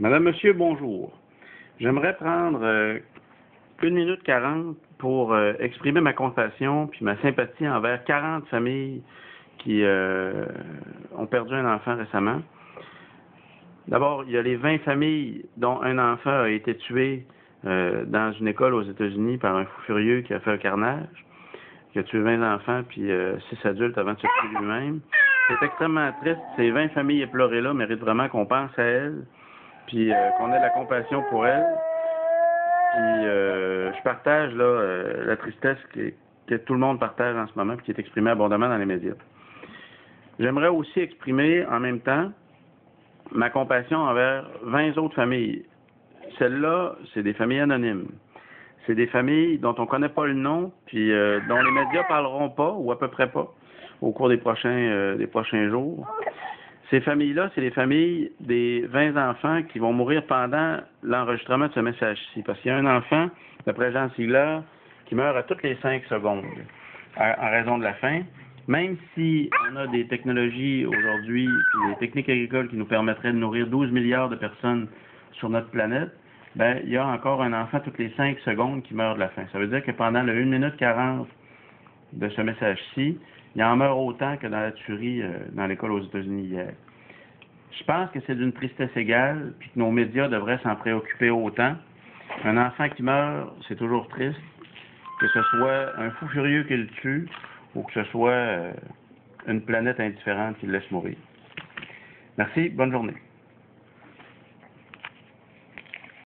Madame, Monsieur, bonjour. J'aimerais prendre 1 minute 40 pour exprimer ma compassion puis ma sympathie envers 40 familles qui ont perdu un enfant récemment. D'abord, il y a les 20 familles dont un enfant a été tué dans une école aux États-Unis par un fou furieux qui a fait un carnage, qui a tué 20 enfants puis 6 adultes avant de se tuer lui-même. C'est extrêmement triste. Ces 20 familles éplorées-là méritent vraiment qu'on pense à elles, puis qu'on ait la compassion pour elles. Puis je partage là la tristesse que tout le monde partage en ce moment, puis qui est exprimée abondamment dans les médias. J'aimerais aussi exprimer en même temps ma compassion envers 20 autres familles. Celles-là, c'est des familles anonymes. C'est des familles dont on ne connaît pas le nom, puis dont les médias parleront pas, ou à peu près pas, au cours des prochains jours. Ces familles-là, c'est les familles des 20 enfants qui vont mourir pendant l'enregistrement de ce message-ci. Parce qu'il y a un enfant, d'après Jean Sigler, qui meurt à toutes les 5 secondes en raison de la faim. Même si on a des technologies aujourd'hui, puis des techniques agricoles qui nous permettraient de nourrir 12 milliards de personnes sur notre planète, ben, il y a encore un enfant toutes les 5 secondes qui meurt de la faim. Ça veut dire que pendant le 1 minute 40 de ce message-ci, il en meurt autant que dans la tuerie dans l'école aux États-Unis hier. Je pense que c'est d'une tristesse égale, puis que nos médias devraient s'en préoccuper autant. Un enfant qui meurt, c'est toujours triste, que ce soit un fou furieux qui le tue, ou que ce soit une planète indifférente qui le laisse mourir. Merci, bonne journée.